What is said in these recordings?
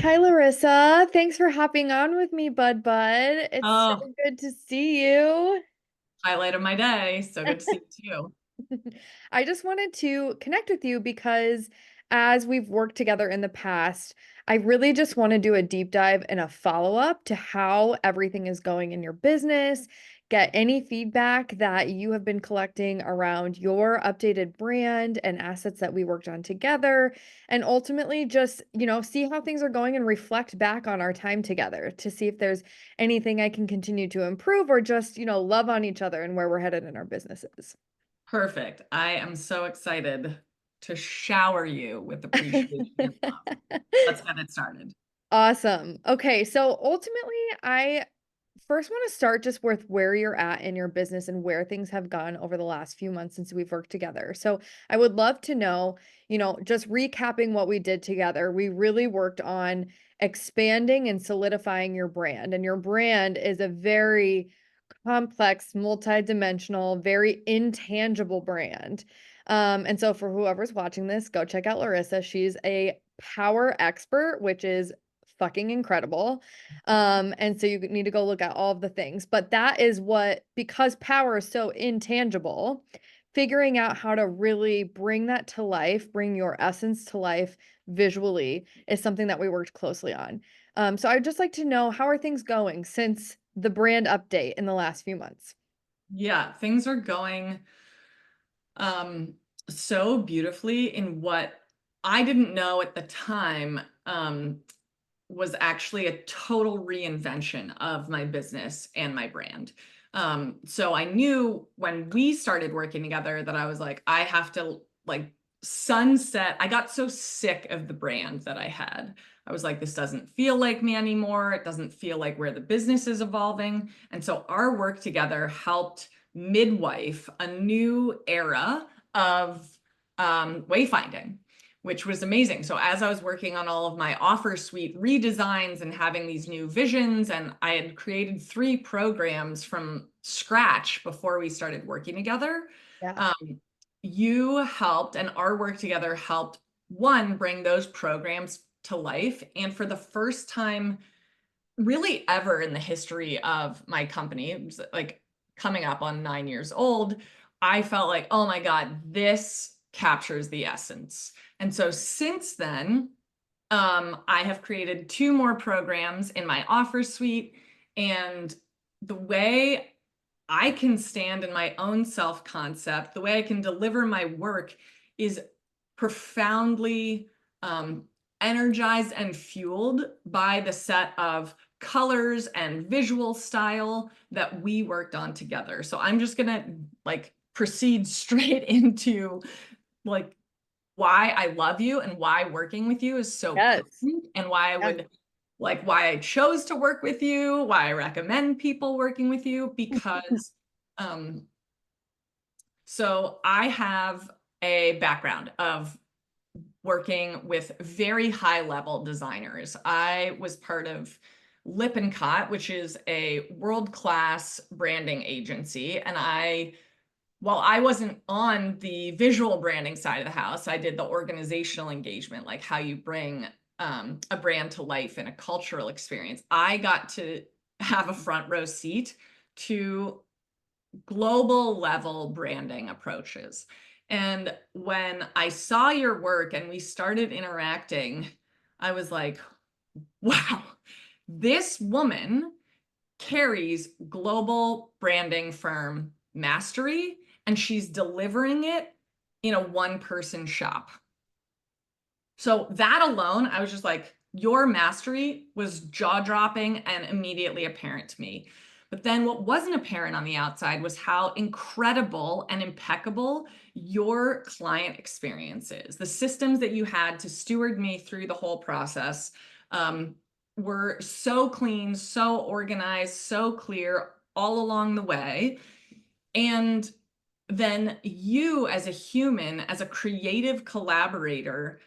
Hi, Larissa. Thanks for hopping on with me, bud. It's so Oh, good to see you. highlight of my day. So good to see you too. I just wanted to connect with you because as we've worked together in the past, I really just want to do a deep dive and a follow-up to how everything is going in your business, get any feedback that you have been collecting around your updated brand and assets that we worked on together, and ultimately just, see how things are going and reflect back on our time together to see if there's anything I can continue to improve or just, love on each other and where we're headed in our businesses. Perfect. I am so excited to shower you with appreciation and love. Let's get it started. Awesome. Okay, so ultimately, I first want to start just with where you're at in your business and where things have gone over the last few months since we've worked together. So I would love to know, just recapping what we did together. We really worked on expanding and solidifying your brand, and your brand is a very complex, multi-dimensional, very intangible brand. And so for whoever's watching this, go check out Larissa. She's a power expert, which is fucking incredible. And so you need to go look at all of the things. But that is what, because power is so intangible, figuring out how to really bring that to life, bring your essence to life visually is something that we worked closely on. So I'd just like to know, how are things going since the brand update in the last few months? Yeah, things are going so beautifully in what I didn't know at the time was actually a total reinvention of my business and my brand. So I knew when we started working together that I was like, I have to like sunset. I got so sick of the brand that I had. I was like, this doesn't feel like me anymore. It doesn't feel like where the business is evolving. And so our work together helped midwife a new era of wayfinding, which was amazing. So as I was working on all of my offer suite redesigns and having these new visions, and I had created 3 programs from scratch before we started working together, Yeah. um, you helped, and our work together helped, one, bring those programs to life. And for the first time, really ever in the history of my company, it was like coming up on 9 years old, I felt like, oh my God, this captures the essence. And so since then, I have created 2 more programs in my offer suite. And the way I can stand in my own self concept, the way I can deliver my work is profoundly um, energized and fueled by the set of colors and visual style that we worked on together. So I'm just gonna like proceed straight into like why I love you and why working with you is so Yes. potent and why I Yeah. would like why I chose to work with you, why I recommend people working with you, because um so I have a background of working with very high level designers. I was part of Lippincott, which is a world-class branding agency, and while I wasn't on the visual branding side of the house, I did the organizational engagement, like how you bring a brand to life in a cultural experience. I got to have a front row seat to global level branding approaches. And when I saw your work and we started interacting, I was like, wow, this woman carries global branding firm mastery and she's delivering it in a one-person shop. So that alone, I was just like, your mastery was jaw-dropping and immediately apparent to me. But then what wasn't apparent on the outside was how incredible and impeccable your client experience is. The systems that you had to steward me through the whole process were so clean, so organized, so clear all along the way. And then you, as a human, as a creative collaborator,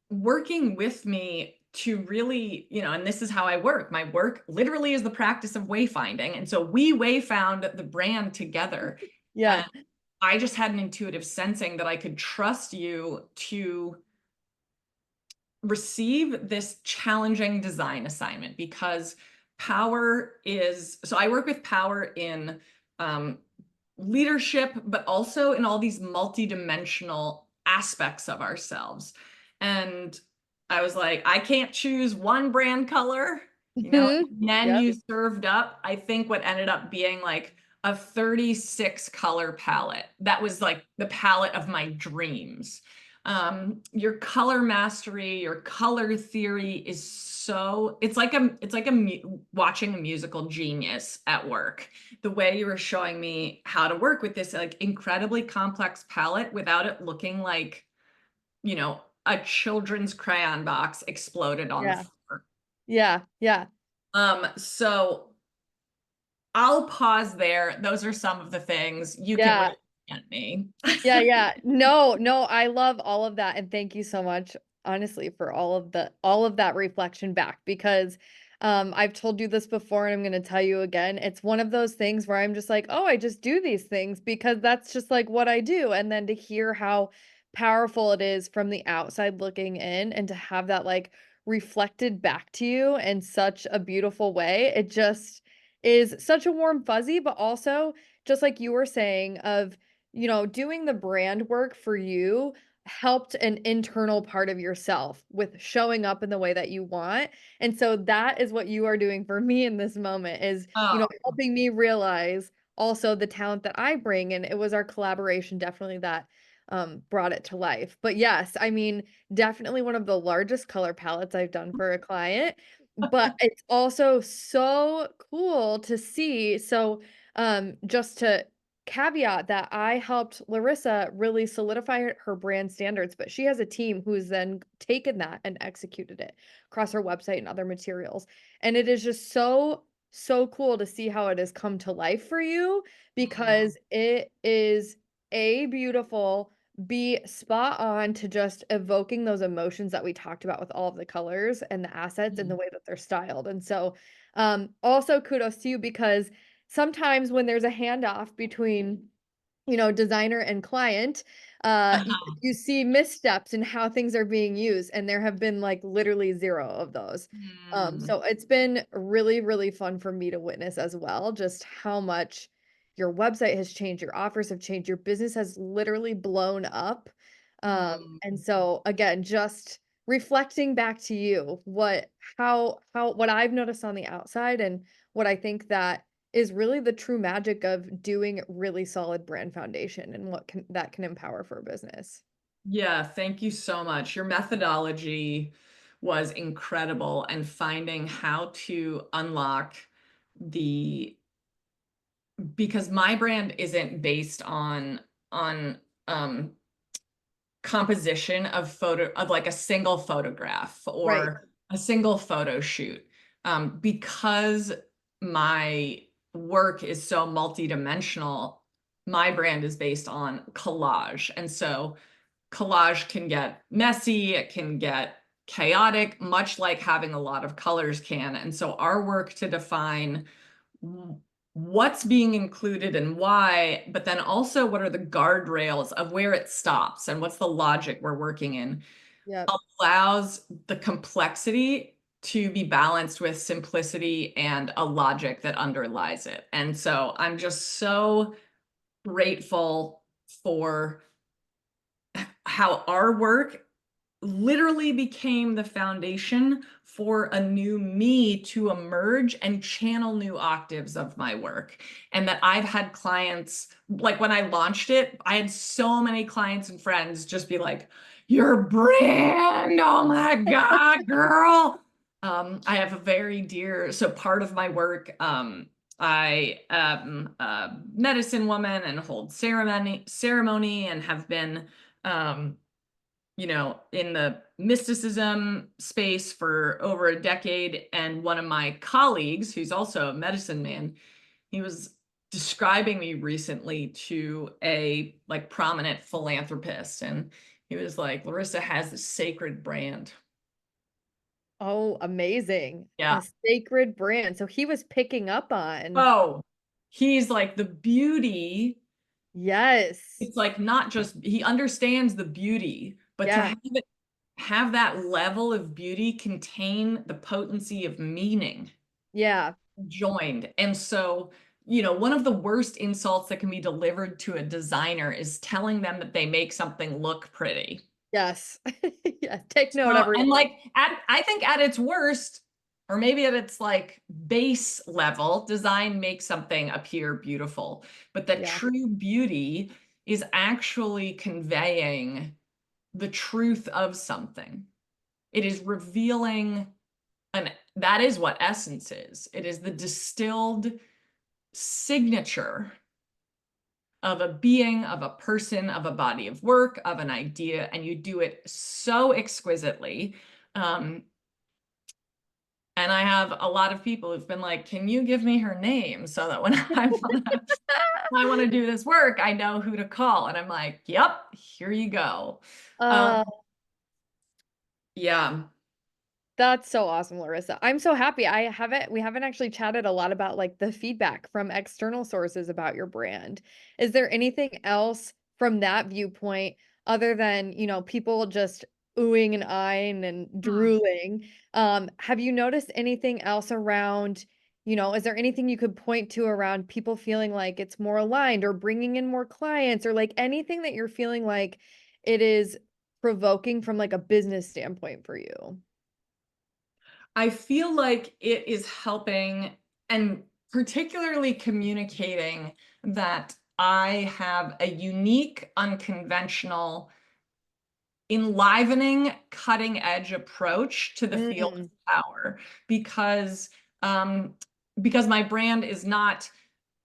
working with me to really, and this is how I work. My work literally is the practice of wayfinding. And so we wayfound the brand together. Yeah. And I just had an intuitive sensing that I could trust you to receive this challenging design assignment because power is, so I work with power in um, leadership, but also in all these multidimensional aspects of ourselves. And I was like, I can't choose one brand color, you know, Mhm. and then Yep. you served up, I think what ended up being like a 36 color palette. That was like the palette of my dreams. Your color mastery, your color theory is so, watching a musical genius at work. The way you were showing me how to work with this like incredibly complex palette without it looking like, you know, a children's crayon box exploded on the Yeah. floor. Yeah. Yeah. So I'll pause there. Those are some of the things you can Yeah. really get me. Yeah, yeah. No, no, I love all of that, and thank you so much, honestly, for all of that reflection back because, I've told you this before and I'm gonna tell you again, it's one of those things where I'm just like, "Oh, I just do these things because that's just, like, what I do," and then to hear how powerful it is from the outside looking in and to have that, like, reflected back to you in such a beautiful way, it just is such a warm fuzzy, but also, just like you were saying, of doing the brand work for you helped an internal part of yourself with showing up in the way that you want. And so that is what you are doing for me in this moment is, Oh, helping me realize also the talent that I bring. And it was our collaboration definitely that brought it to life. But yes, I mean, definitely one of the largest color palettes I've done for a client. But it's also so cool to see. So just to caveat that I helped Larissa really solidify her brand standards, but she has a team who's then taken that and executed it across her website and other materials. And it is just so, so cool to see how it has come to life for you mhm, because it is A, beautiful, B, spot on to just evoking those emotions that we talked about with all of the colors and the assets and the mhm, way that they're styled. And so, also kudos to you because sometimes when there's a handoff between, designer and client, uh-huh, you see missteps in how things are being used, and there have been, like, literally 0 of those. mm, So it's been really, really fun for me to witness as well, just how much your website has changed, your offers have changed, your business has literally blown up. And mm. so, again, just reflecting back to you what I've noticed on the outside and what I think that is really the true magic of doing really solid brand foundation and what can empower for a business. Yeah, thank you so much. Your methodology was incredible and finding how to unlock the, because my brand isn't based on um composition of photo of like a single photograph Right. or a single photo shoot. Because my work is so multidimensional, my brand is based on collage. And so collage can get messy, it can get chaotic, much like having a lot of colors can. And so our work to define what's being included and why, but then also what are the guardrails of where it stops and what's the logic we're working in, Yep. allows the complexity to be balanced with simplicity and a logic that underlies it. And so I'm just so grateful for how our work literally became the foundation for a new me to emerge and channel new octaves of my work. And that I've had clients, like when I launched it, I had so many clients and friends just be like, your brand, oh my God, girl. I have a very dear, so part of my work, I am a medicine woman and hold ceremony and have been um, in the mysticism space for over a decade. And one of my colleagues, who's also a medicine man, he was describing me recently to a like prominent philanthropist. And he was like, Larissa has this sacred brand. Oh, amazing. Yeah. A sacred brand. So he was picking up on. Oh, he's like the beauty. Yes. It's like not just, he understands the beauty, but to Yeah. have it have that level of beauty contain the potency of meaning Yeah. joined. And so, you know, one of the worst insults that can be delivered to a designer is telling them that they make something look pretty. Yes. Yeah, take note, So, and everyone. like I think at its worst, or maybe at its like base level, design makes something appear beautiful. But the Yeah. true beauty is actually conveying the truth of something. It is revealing, and that is what essence is. It is the distilled signature of a being, of a person, of a body of work, of an idea, and you do it so exquisitely. Um, and I have a lot of people who've been like, "Can you give me her name so that when I want to do this work, I know who to call?" And I'm like, "Yep, here you go." Um, Uh, yeah. That's so awesome, Larissa. I'm so happy. We haven't actually chatted a lot about like the feedback from external sources about your brand. Is there anything else from that viewpoint other than, people just oohing and eyeing and Hmm. drooling? Have you noticed anything else around, is there anything you could point to around people feeling like it's more aligned or bringing in more clients or like anything that you're feeling like it is provoking from like a business standpoint for you? I feel like it is helping and particularly communicating that I have a unique, unconventional, enlivening, cutting edge approach to the field of Mm, power because um, because my brand is not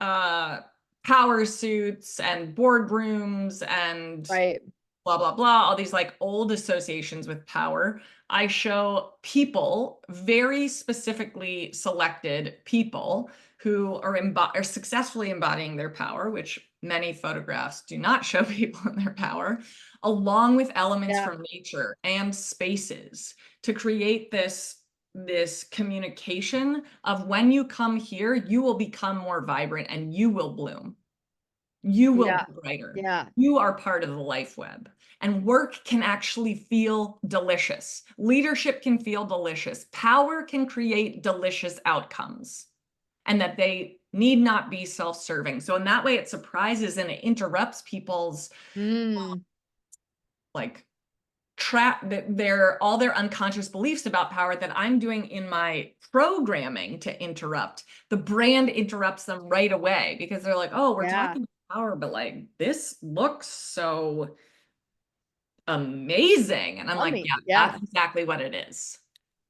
uh, power suits and boardrooms and right. blah blah blah, all these like old associations with power. I show people, very specifically selected people who are successfully embodying their power, which many photographs do not show people in their power, along with elements Yeah. from nature and spaces to create this communication of when you come here, you will become more vibrant and you will bloom. You will Yeah. be brighter. Yeah. You are part of the life web. And work can actually feel delicious. Leadership can feel delicious. Power can create delicious outcomes, and that they need not be self-serving. So in that way, it surprises and it interrupts people's Mm, like trap their all their unconscious beliefs about power that I'm doing in my programming to interrupt. The brand interrupts them right away because they're like, "Oh, we're yeah. talking power, but like this looks so amazing." And I'm like, Yummy. "Yeah, that's Yeah. exactly what it is."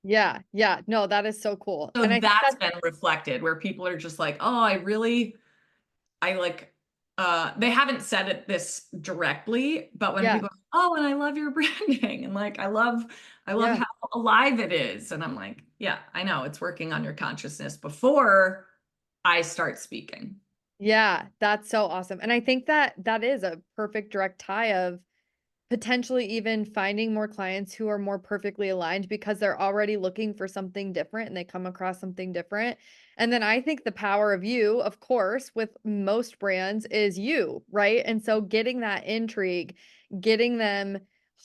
Yeah. Yeah. No, that is so cool. So And I think that's that's been reflected where people are just like, "Oh, I like they haven't said it this directly, but when yeah. people are, oh, and I love your branding and like I love Yeah. how alive it is. And I'm like, yeah, I know it's working on your consciousness before I start speaking. Yeah. That's so awesome. And I think that that is a perfect direct tie of potentially even finding more clients who are more perfectly aligned because they're already looking for something different and they come across something different. And then I think the power of you, of course, with most brands is you, right? And so getting that intrigue, getting them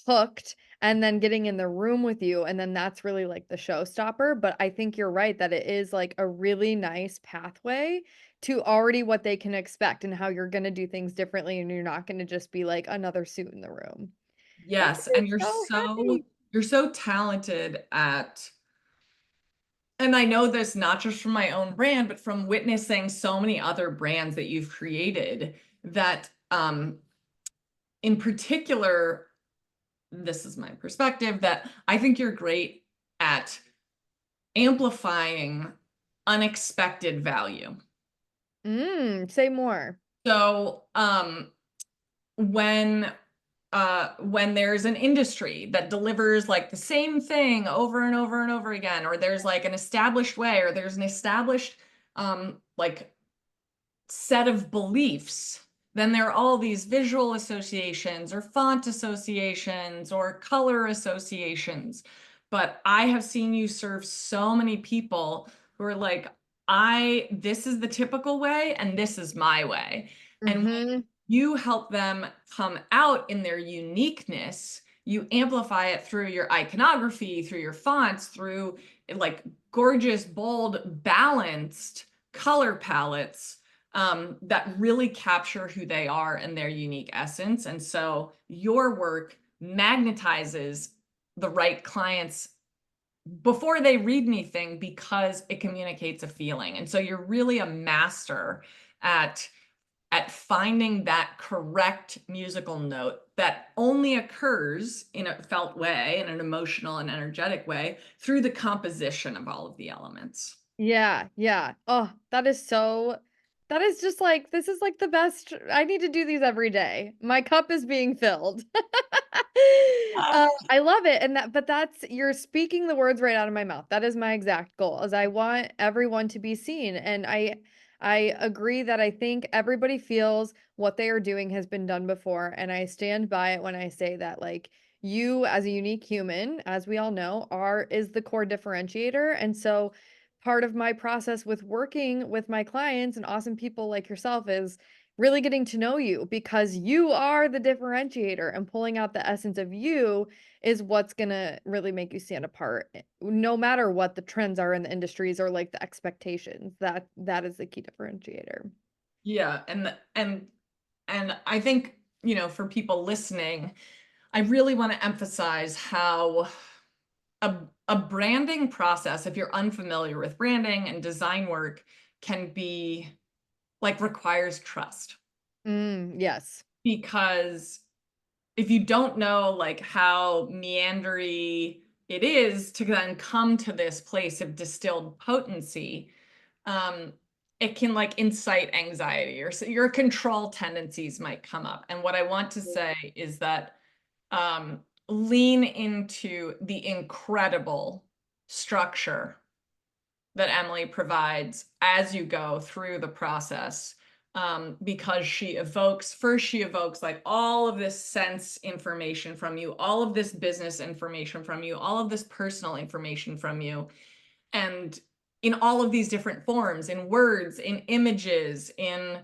hooked, and then getting in the room with you. And then that's really like the showstopper. But I think you're right that it is like a really nice pathway to already what they can expect and how you're going to do things differently. And you're not going to just be like another suit in the room. That makes Yes, me and so happy. you're so talented at, and I know this not just from my own brand, but from witnessing so many other brands that you've created that in particular, this is my perspective, that I think you're great at amplifying unexpected value. Say more. So when there's an industry that delivers like the same thing over and over and over again, or there's like an established way, or there's an established like set of beliefs, then there are all these visual associations or font associations or color associations. But I have seen you serve so many people who are like, this is the typical way and this is my way. And when Mhm. you help them come out in their uniqueness, you amplify it through your iconography, through your fonts, through like gorgeous, bold, balanced color palettes that really capture who they are and their unique essence. And so your work magnetizes the right clients before they read anything because it communicates a feeling. And so you're really a master at finding that correct musical note that only occurs in a felt way, in an emotional and energetic way, through the composition of all of the elements. Yeah, yeah. Oh, that is just like this is like the best. I need to do these every day. My cup is being filled. I love it. And that's you're speaking the words right out of my mouth. That is my exact goal. Is I want everyone to be seen. And I agree that I think everybody feels what they are doing has been done before. And I stand by it when I say that like you as a unique human, as we all know, is the core differentiator. And so part of my process with working with my clients and awesome people like yourself is really getting to know you because you are the differentiator and pulling out the essence of you is what's going to really make you stand apart no matter what the trends are in the industries or like the expectations that is the key differentiator. Yeah, and I think, for people listening, I really want to emphasize how a, a branding process, if you're unfamiliar with branding and design work, can be like requires trust. Yes. Because if you don't know like how meandery it is to then come to this place of distilled potency, um, it can like incite anxiety or so your control tendencies might come up. And what I want to say is that lean into the incredible structure that Emily provides as you go through the process. Because she evokes like all of this sense information from you, all of this business information from you, all of this personal information from you, and in all of these different forms, in words, in images, in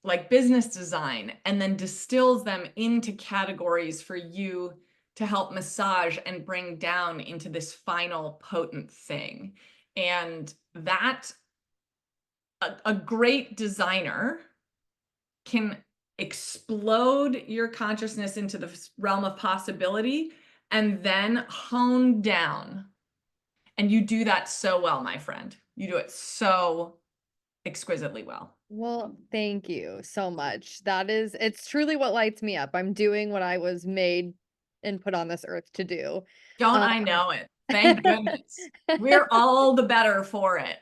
like business design, and then distills them into categories for you to help massage and bring down into this final potent thing. And that a great designer can explode your consciousness into the realm of possibility and then hone down. And you do that so well, my friend. You do it so exquisitely well. Well, thank you so much. It's truly what lights me up. I'm doing what I was made and put on this earth to do. Don't Um, I know it? Thank goodness. We're all the better for it.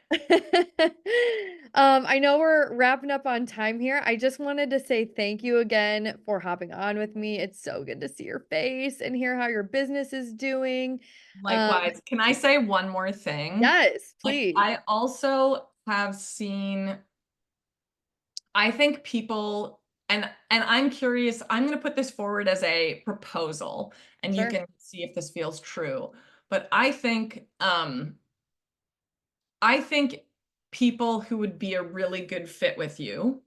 I know we're wrapping up on time here. I just wanted to say thank you again for hopping on with me. It's so good to see your face and hear how your business is doing. Um, Likewise. Can I say one more thing? yes, Like, please. I also have seen, I think people, and I'm curious, I'm going to put this forward as a proposal, and you Sure. can see if this feels true. But I think people who would be a really good fit with you,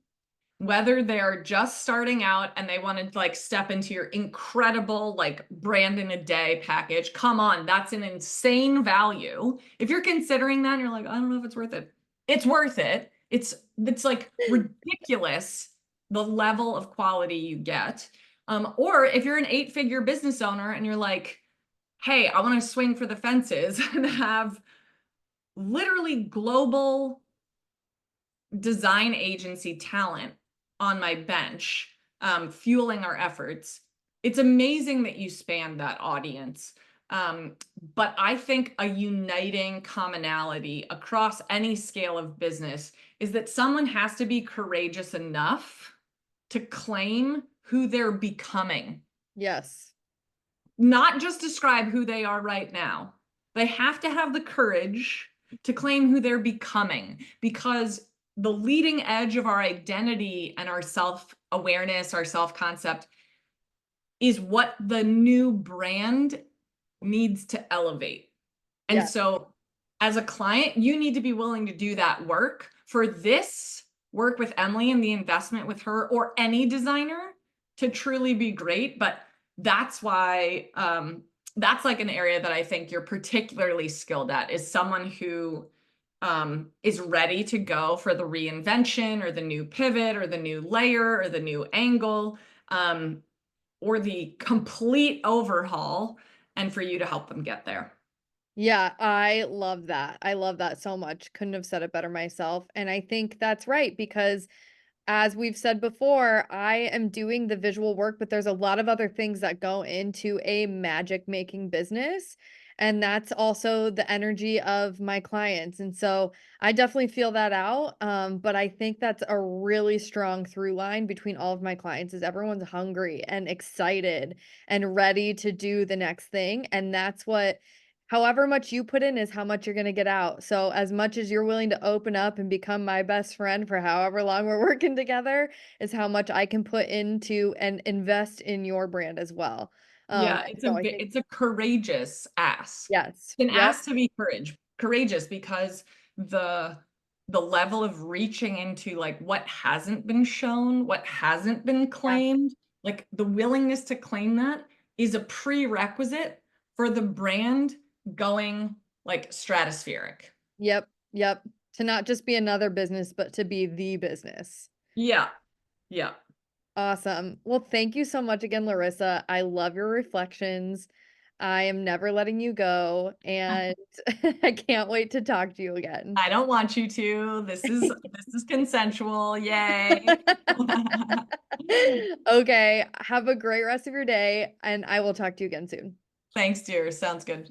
whether they're just starting out and they want to like step into your incredible like brand in a day package, come on, that's an insane value. If you're considering that and you're like, I don't know if it's worth it, it's worth it. It's like ridiculous the level of quality you get. Or if you're an 8-figure business owner and you're like, hey, I want to swing for the fences and have literally global design agency talent on my bench, fueling our efforts. It's amazing that you span that audience. But I think a uniting commonality across any scale of business is that someone has to be courageous enough to claim who they're becoming, Yes. not just describe who they are right now. They have to have the courage to claim who they're becoming, because the leading edge of our identity and our self-awareness, our self-concept, is what the new brand needs to elevate. And Yeah. so as a client, you need to be willing to do that work. For this work with Emily and the investment with her or any designer to truly be great, but that's why that's like an area that I think you're particularly skilled at, is someone who is ready to go for the reinvention or the new pivot or the new layer or the new angle, um, or the complete overhaul, and for you to help them get there. Yeah, I love that. I love that so much. Couldn't have said it better myself. And I think that's right because as we've said before, I am doing the visual work, but there's a lot of other things that go into a magic making business. And that's also the energy of my clients. And so I definitely feel that out. But I think that's a really strong through line between all of my clients is everyone's hungry and excited and ready to do the next thing. And that's what however much you put in is how much you're gonna get out. So as much as you're willing to open up and become my best friend for however long we're working together is how much I can put into and invest in your brand as well. Yeah, So I think it's a courageous ask. yes. An Yep. ask to be courageous, because the the level of reaching into like what hasn't been shown, what hasn't been Yes. claimed, like the willingness to claim that is a prerequisite for the brand going like stratospheric. Yep. Yep. To not just be another business, but to be the business. Yeah. Yeah. Awesome. Well, thank you so much again, Larissa. I love your reflections. I am never letting you go, and I can't wait to talk to you again. I don't want you to. This is consensual. Yay. Okay, have a great rest of your day, and I will talk to you again soon. Thanks, dear. Sounds good.